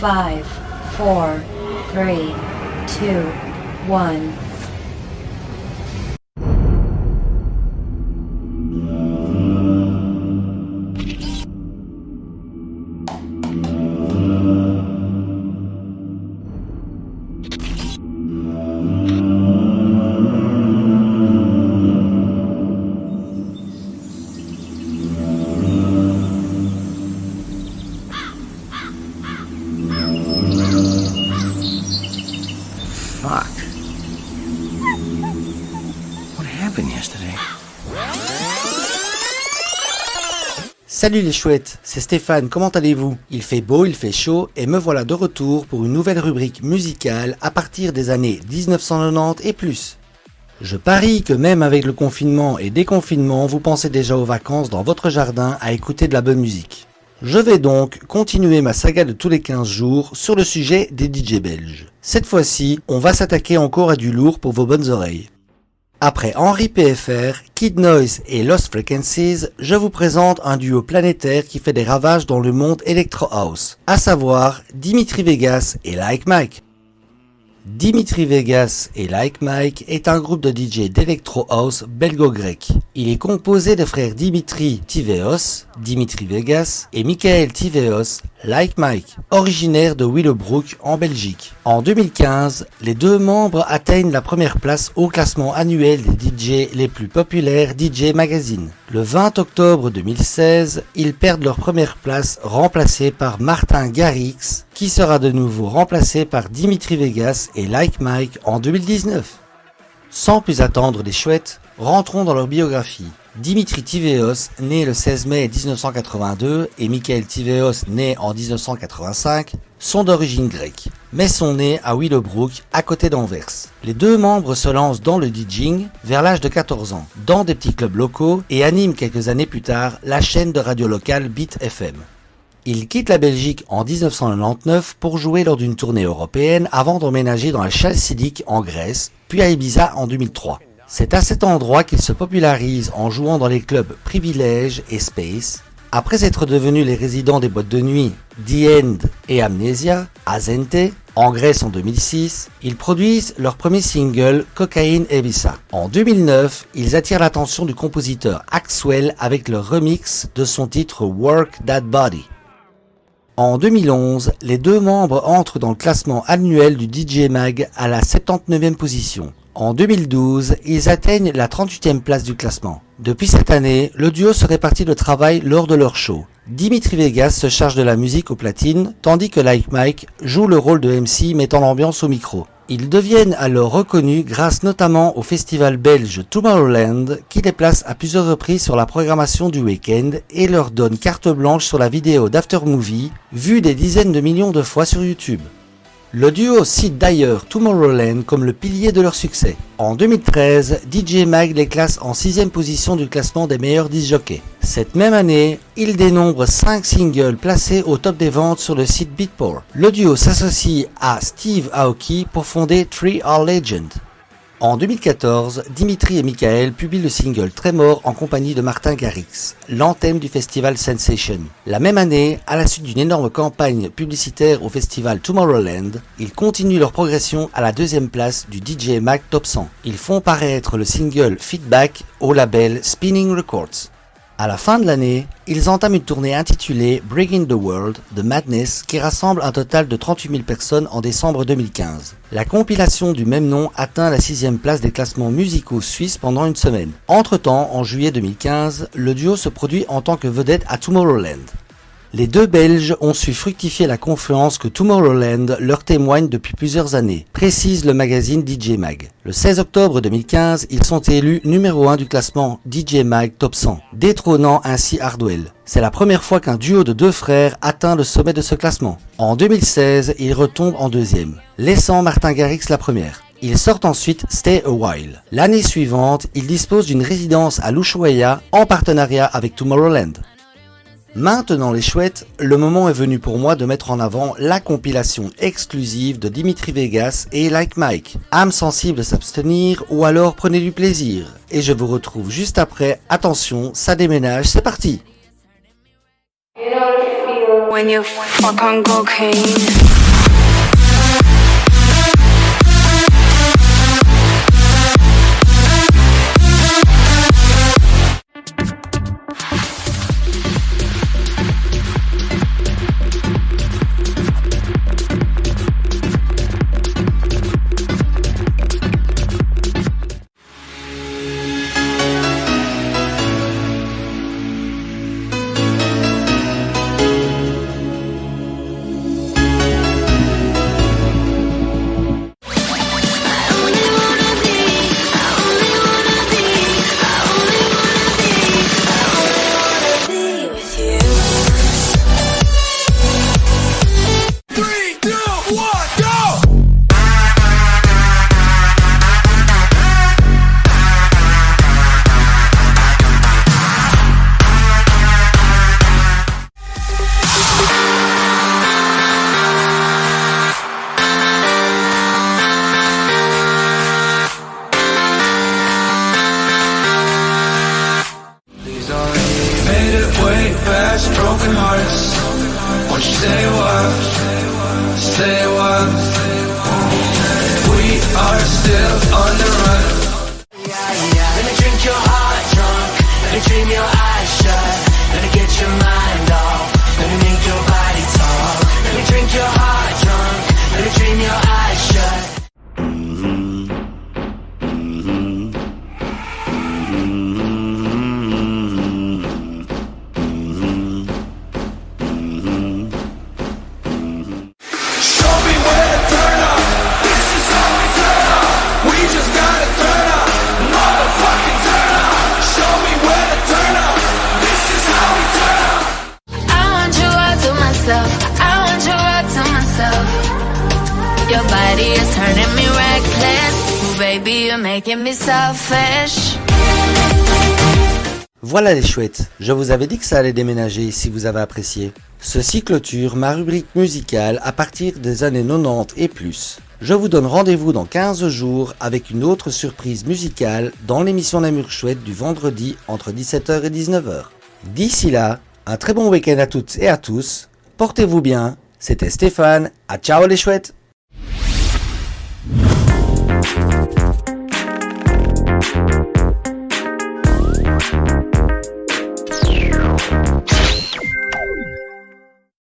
5, 4, 3, 2, 1. Salut les chouettes, c'est Stéphane, comment allez-vous? Il fait beau, il fait chaud et me voilà de retour pour une nouvelle rubrique musicale à partir des années 1990 et plus. Je parie que même avec le confinement et déconfinement, vous pensez déjà aux vacances dans votre jardin à écouter de la bonne musique. Je vais donc continuer ma saga de tous les 15 jours sur le sujet des DJ belges. Cette fois-ci, on va s'attaquer encore à du lourd pour vos bonnes oreilles. Après Henri PFR, Kid Noise et Lost Frequencies, je vous présente un duo planétaire qui fait des ravages dans le monde Electro House, à savoir Dimitri Vegas et Like Mike. Dimitri Vegas et Like Mike est un groupe de DJ d'Electro House belgo-grec. Il est composé des frères Dimitri Tiveos, Dimitri Vegas et Michael Tiveos, Like Mike, originaires de Willowbrook en Belgique. En 2015, les deux membres atteignent la première place au classement annuel des DJ les plus populaires DJ Magazine. Le 20 octobre 2016, ils perdent leur première place remplacés par Martin Garrix, qui sera de nouveau remplacé par Dimitri Vegas et Like Mike en 2019. Sans plus attendre les chouettes, rentrons dans leur biographie. Dimitri Tiveos, né le 16 mai 1982, et Michael Tiveos, né en 1985, sont d'origine grecque, mais sont nés à Willowbrook, à côté d'Anvers. Les deux membres se lancent dans le DJing vers l'âge de 14 ans, dans des petits clubs locaux, et animent quelques années plus tard la chaîne de radio locale Beat FM. Ils quittent la Belgique en 1999 pour jouer lors d'une tournée européenne avant d'emménager dans la Chalcidique en Grèce, puis à Ibiza en 2003. C'est à cet endroit qu'ils se popularisent en jouant dans les clubs Privilège et Space. Après être devenus les résidents des boîtes de nuit The End et Amnesia, à Zente, en Grèce en 2006, ils produisent leur premier single Cocaine Ibiza. En 2009, ils attirent l'attention du compositeur Axwell avec leur remix de son titre Work That Body. En 2011, les deux membres entrent dans le classement annuel du DJ Mag à la 79e position. En 2012, ils atteignent la 38e place du classement. Depuis cette année, le duo se répartit le travail lors de leur show. Dimitri Vegas se charge de la musique au platine, tandis que Like Mike joue le rôle de MC mettant l'ambiance au micro. Ils deviennent alors reconnus grâce notamment au festival belge Tomorrowland qui les place à plusieurs reprises sur la programmation du week-end et leur donne carte blanche sur la vidéo d'After Movie, vue des dizaines de millions de fois sur YouTube. Le duo cite d'ailleurs Tomorrowland comme le pilier de leur succès. En 2013, DJ Mag les classe en 6e position du classement des meilleurs disc jockeys. Cette même année, ils dénombrent 5 singles placés au top des ventes sur le site Beatport. Le duo s'associe à Steve Aoki pour fonder 3R Legend. En 2014, Dimitri et Michael publient le single Tremor en compagnie de Martin Garrix, l'anthème du festival Sensation. La même année, à la suite d'une énorme campagne publicitaire au festival Tomorrowland, ils continuent leur progression à la 2e place du DJ Mag Top 100. Ils font paraître le single Feedback au label Spinning Records. À la fin de l'année, ils entament une tournée intitulée Breaking the World de Madness qui rassemble un total de 38 000 personnes en décembre 2015. La compilation du même nom atteint la 6e place des classements musicaux suisses pendant une semaine. Entre-temps, en juillet 2015, le duo se produit en tant que vedette à Tomorrowland. Les deux Belges ont su fructifier la confiance que Tomorrowland leur témoigne depuis plusieurs années, précise le magazine DJ Mag. Le 16 octobre 2015, ils sont élus numéro 1 du classement DJ Mag Top 100, détrônant ainsi Hardwell. C'est la première fois qu'un duo de deux frères atteint le sommet de ce classement. En 2016, ils retombent en 2e, laissant Martin Garrix la première. Ils sortent ensuite Stay a While. L'année suivante, ils disposent d'une résidence à l'Ushuaïa en partenariat avec Tomorrowland. Maintenant les chouettes, le moment est venu pour moi de mettre en avant la compilation exclusive de Dimitri Vegas et Like Mike. Âme sensible s'abstenir ou alors prenez du plaisir. Et je vous retrouve juste après. Attention, ça déménage, c'est parti! You know the feeling. when you fuck on cocaine. Broken hearts. Won't you say what? Say what? We are still on the run. Let me drink your heart drunk. Let me dream your eyes shut. Let me get your mind off. Let me make your body talk. Let me drink your heart drunk. Let me dream your eyes shut. I want you all to myself. Your body is turning me reckless. Ooh, baby, you're making me selfish. Voilà les chouettes, je vous avais dit que ça allait déménager si vous avez apprécié. Ceci clôture ma rubrique musicale à partir des années 90 et plus. Je vous donne rendez-vous dans 15 jours avec une autre surprise musicale dans l'émission La Mûre Chouette du vendredi entre 17h et 19h. D'ici là, un très bon week-end à toutes et à tous. Portez-vous bien, c'était Stéphane, à ciao les chouettes!